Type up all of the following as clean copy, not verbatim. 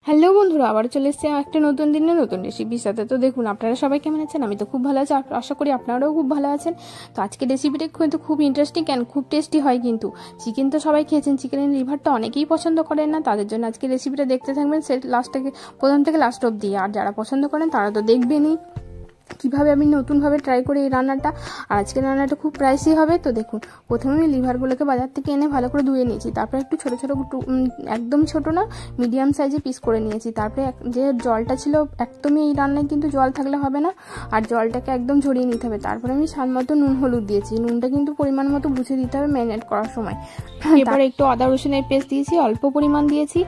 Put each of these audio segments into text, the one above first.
Hello বন্ধুরা, আবার চলে এসেছি একটা নতুন দিনে নতুন রেসিপির সাথে। তো দেখুন আপনারা সবাই কেমন আছেন। আমি তো খুব ভালো আছি, আশা করি আপনারাও খুব ভালো আছেন। তো আজকে রেসিপিটা কিন্তু খুব ইন্টারেস্টিং অ্যান্ড খুব টেস্টি হয়। কিন্তু চিকেন তো সবাই খেয়েছেন, চিকেনের লিভারটা অনেকেই পছন্দ করেন না, তাদের জন্য আজকে রেসিপিটা দেখতে থাকবেন প্রথম থেকে লাস্ট অবধি। আর যারা পছন্দ করেন তারা তো দেখবেনই কীভাবে আমি নতুনভাবে ট্রাই করি এই রান্নাটা। আর আজকের রান্নাটা খুব প্রাইসি হবে। তো দেখুন, প্রথমে আমি লিভারগুলোকে বাজার থেকে এনে ভালো করে ধুয়ে নিয়েছি। তারপরে একটু ছোটো ছোটো একদম ছোটো না, মিডিয়াম সাইজে পিস করে নিয়েছি। তারপরে যে জলটা ছিল, একদমই এই রান্নায় কিন্তু জল থাকলে হবে না, আর জলটাকে একদম ঝরিয়ে নিতে হবে। তারপরে আমি স্বাদ মতো নুন হলুদ দিয়েছি। নুনটা কিন্তু পরিমাণ মতো বুঝে দিতে হবে ম্যারিনেট করার সময়। এবার একটু আদা রসুনের পেস্ট দিয়েছি, অল্প পরিমাণ দিয়েছি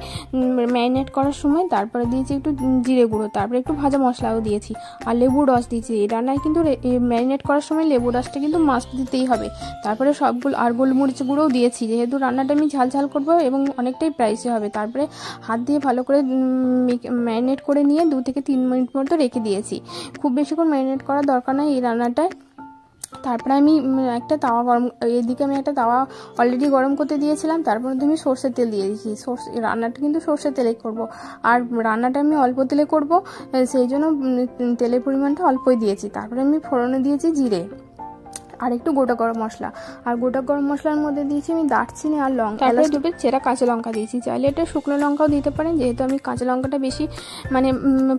ম্যারিনেট করার সময়। তারপরে দিয়েছি একটু জিরে গুঁড়ো, তারপরে একটু ভাজা মশলাও দিয়েছি, আর লেবুর রস দিয়েছি। এই রান্নায় কিন্তু ম্যারিনেট করার সময় লেবুর রসটা কিন্তু মাস্ট দিতেই হবে। তারপরে সবগুলো আর গোলমরিচ গুঁড়োও দিয়েছি, যেহেতু রান্নাটা আমি ঝাল ঝাল করবো এবং অনেকটাই প্রাইসি হবে। তারপরে হাত দিয়ে ভালো করে ম্যারিনেট করে নিয়ে 2 থেকে 3 মিনিট মতো রেখে দিয়েছি। খুব বেশিক্ষণ ম্যারিনেট করার দরকার নয় এই রান্নাটায়। তারপরে আমি একটা তাওয়া এদিকে আমি একটা তাওয়া অলরেডি গরম করতে দিয়েছিলাম। তারপর আমি সর্ষের তেল দিয়ে দিয়েছি। রান্নাটা কিন্তু সর্ষের তেলেই করব, আর রান্নাটা আমি অল্প তেলে করব, সেই জন্য তেলের পরিমাণটা অল্পই দিয়েছি। তারপরে আমি ফোড়নে দিয়েছি জিরে আর একটু গোটা গরম মশলা, আর গোটা গরম মশলার মধ্যে দিয়েছি আমি দারচিনি আর লঙ্কা, তারপরে দুটো চেরা কাঁচা লঙ্কা দিয়েছি। চাইলে এটা শুকনো লঙ্কাও দিতে পারেন, যেহেতু আমি কাঁচা লঙ্কাটা বেশি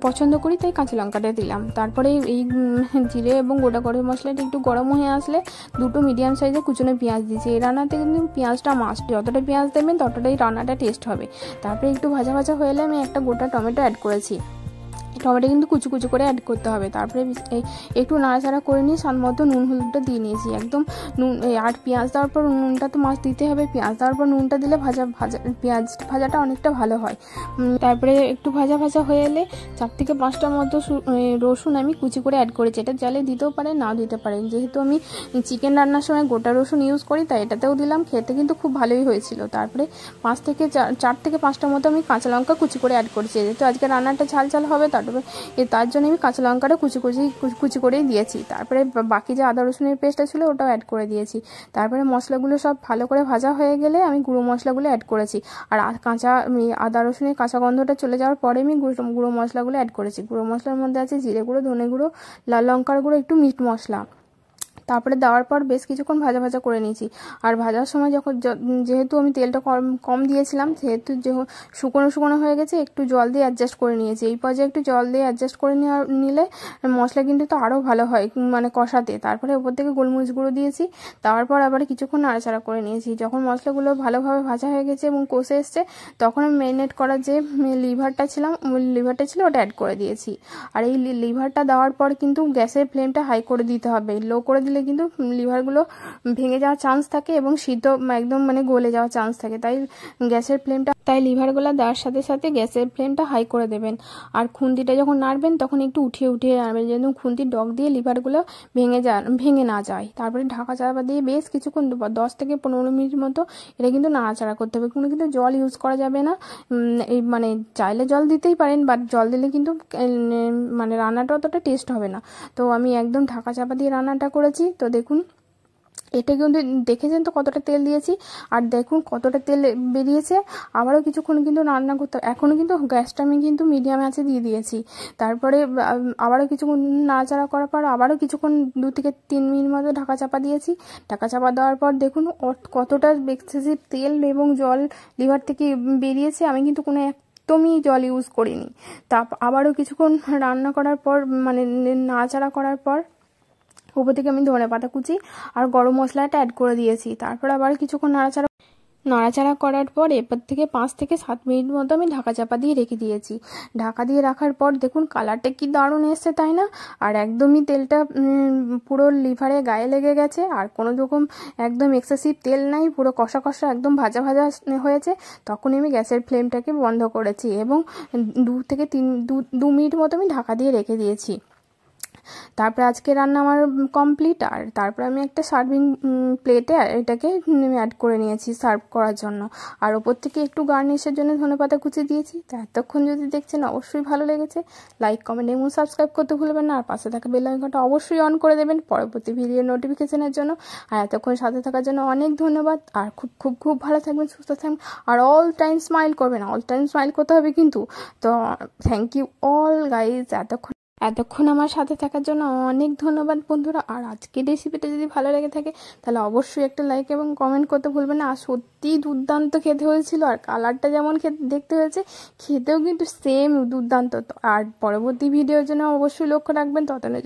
পছন্দ করি, তাই কাঁচা লঙ্কাটা দিলাম। তারপরে এই জিরে এবং গোটা গরম মশলাটা একটু গরম হয়ে আসলে দুটো মিডিয়াম সাইজের কুচনো পেঁয়াজ দিয়েছি। এই রান্নাতে কিন্তু পেঁয়াজটা মাস্ট, যতটা পেঁয়াজ দেবেন ততটাই রান্নাটা টেস্ট হবে। তারপরে একটু ভাজা ভাজা হয়ে এলে আমি একটা গোটা টমেটো অ্যাড করেছি। টমেটো কিন্তু কুচু কুচু করে অ্যাড করতে হবে। তারপরে একটু নাড়াচাড়া করে নিয়ে স্বাদ মতো নুন হলুদটা দিয়ে নিয়েছি একদম। নুন আর পেঁয়াজ দেওয়ার পর নুনটা তো মাছ দিতে হবে। পেঁয়াজ দেওয়ার পর নুনটা দিলে পেঁয়াজ ভাজাটা অনেকটা ভালো হয়। তারপরে একটু ভাজা ভাজা হয়ে এলে 4 থেকে 5টা মতো রসুন আমি কুচি করে অ্যাড করেছি। এটা চাইলে দিতেও পারেন, নাও দিতে পারেন। যেহেতু আমি চিকেন রান্নার সময় গোটা রসুন ইউজ করি, তাই এটাতেও দিলাম। খেতে কিন্তু খুব ভালোই হয়েছিল। তারপরে 4 থেকে 5টা মতো আমি কাঁচা লঙ্কা কুচি করে অ্যাড করেছি। যেহেতু আজকে রান্নাটা ঝাল ঝাল হবে, তার জন্য আমি কাঁচা লঙ্কাটা কুচি করেই দিয়েছি। তারপরে বাকি যে আদা রসুনের পেস্টটা ছিল ওটাও অ্যাড করে দিয়েছি। তারপরে মশলাগুলো সব ভালো করে ভাজা হয়ে গেলে আমি গুঁড়ো মশলাগুলো অ্যাড করেছি। আর আদা রসুনের কাঁচা গন্ধটা চলে যাওয়ার পরে আমি গুঁড়ো মশলাগুলো অ্যাড করেছি। গুঁড়ো মশলার মধ্যে আছে জিরে গুঁড়ো, ধনে গুঁড়ো, লাল লঙ্কার গুঁড়ো, একটু মিট মশলা। তারপরে দেওয়ার পর বেশ কিছুক্ষণ ভাজা ভাজা করে নিয়েছি। আর ভাজার সময় যেহেতু আমি তেলটা কম দিয়েছিলাম, সেহেতু শুকনো শুকনো হয়ে গেছে, একটু জল দিয়ে অ্যাডজাস্ট করে নিয়েছি। এই পর্যায়ে একটু জল দিয়ে অ্যাডজাস্ট করে নিলে মশলা কিন্তু তো আরও ভালো হয় কষাতে। তারপরে উপর থেকে গোলমরিচ গুঁড়ো দিয়েছি। দেওয়ার পর আবার কিছুক্ষণ নাড়াচাড়া করে নিয়েছি। যখন মশলাগুলো ভালোভাবে ভাজা হয়ে গেছে এবং কষে এসছে, তখন আমি ম্যারিনেট করা যে লিভারটা ছিল ওটা অ্যাড করে দিয়েছি। আর এই লিভারটা দেওয়ার পর কিন্তু গ্যাসের ফ্লেমটা হাই করে দিতে হবে। লো করে দিলে কিন্তু লিভারগুলো ভেঙে যাওয়ার চান্স থাকে এবং সিদ্ধ একদম গলে যাওয়ার চান্স থাকে। তাই লিভারগুলো দেওয়ার সাথে সাথে গ্যাসের ফ্লেমটা হাই করে দেবেন। আর খুন্তিটা যখন নাড়বেন তখন একটু উঠিয়ে নাড়বেন, যেন খুন্তির ডগ দিয়ে লিভারগুলো ভেঙে না যায়। তারপরে ঢাকা চাপা দিয়ে বেশ কিছুক্ষণ 10 থেকে 15 মিনিট মতো এটা কিন্তু নাড়াচাড়া করতে হবে। কোনো কিন্তু জল ইউজ করা যাবে না। এই চাইলে জল দিতেই পারেন, বাট জল দিলে কিন্তু রান্নাটা অতটা টেস্ট হবে না। তো আমি একদম ঢাকা চাপা দিয়ে রান্নাটা করেছি। তো দেখুন, এটা কিন্তু দেখেছেন তো কতটা তেল দিয়েছি, আর দেখুন কতটা তেল বেরিয়েছে। আবারও কিছুক্ষণ কিন্তু রান্না করতে, এখনও কিন্তু গ্যাসটা আমি কিন্তু মিডিয়াম আঁচে দিয়ে দিয়েছি। তারপরে আবারও কিছুক্ষণ নাড়াচাড়া করার পর আবারও কিছুক্ষণ 2 থেকে 3 মিনিট মতো ঢাকা চাপা দিয়েছি। ঢাকা চাপা দেওয়ার পর দেখুন কতটা এক্সেসিভ তেল এবং জল লিভার থেকে বেরিয়েছে। আমি কিন্তু কোনো একদমই জল ইউজ করিনি। আবারও কিছুক্ষণ রান্না করার পর নাড়াচাড়া করার পর উপর থেকে আমি ধনেপাতা কুচি আর গরম মশলাটা অ্যাড করে দিয়েছি। তারপর আবার কিছুক্ষণ নাড়াচাড়া করার পর এরপর থেকে 5 থেকে 7 মিনিট মতো আমি ঢাকা চাপা দিয়ে রেখে দিয়েছি। ঢাকা দিয়ে রাখার পর দেখুন কালারটা কি দারুণ এসছে, তাই না? আর একদমই তেলটা পুরো লিভারে গায়ে লেগে গেছে, আর কোনো রকম একদম এক্সেসিভ তেল নাই, পুরো কষা কষা একদম ভাজা ভাজা হয়েছে। তখন আমি গ্যাসের ফ্লেমটাকে বন্ধ করেছি এবং 2 মিনিট মতো আমি ঢাকা দিয়ে রেখে দিয়েছি। তারপরে আজকে রান্না আমার কমপ্লিট। আর তারপরে আমি একটা সার্ভিং প্লেটে এটাকে অ্যাড করে নিয়েছি সার্ভ করার জন্য। আর ওপর থেকে একটু গার্নিশের জন্য ধনেপাতা কুচি দিয়েছি। তো এতক্ষণ যদি দেখছেন অবশ্যই ভালো লেগেছে, লাইক কমেন্ট এবং সাবস্ক্রাইব করতে ভুলবেন না। আর পাশে থাকা বেল আইকনটা অবশ্যই অন করে দেবেন পরবর্তী ভিডিও নোটিফিকেশনের জন্য। আর এতক্ষণ সাথে থাকার জন্য অনেক ধন্যবাদ। আর খুব খুব খুব ভালো থাকবেন, সুস্থ থাকবেন, আর অল টাইম স্মাইল করবেন। অল টাইম স্মাইল করতে হবে কিন্তু। তো থ্যাংক ইউ অল গাইজ, এতক্ষণ আমার সাথে থাকার জন্য অনেক ধন্যবাদ বন্ধুরা। আর আজকের রেসিপিটা যদি ভালো লেগে থাকে তাহলে অবশ্যই একটা লাইক এবং কমেন্ট করতে ভুলবেন না। আর সত্যিই দুর্দান্ত খেতে হয়েছিল, আর কালারটা যেমন দেখতে হয়েছে খেতেও কিন্তু সেম দুর্দান্ত। আর পরবর্তী ভিডিওর জন্য অবশ্যই লক্ষ্য রাখবেন। ততক্ষণের জন্য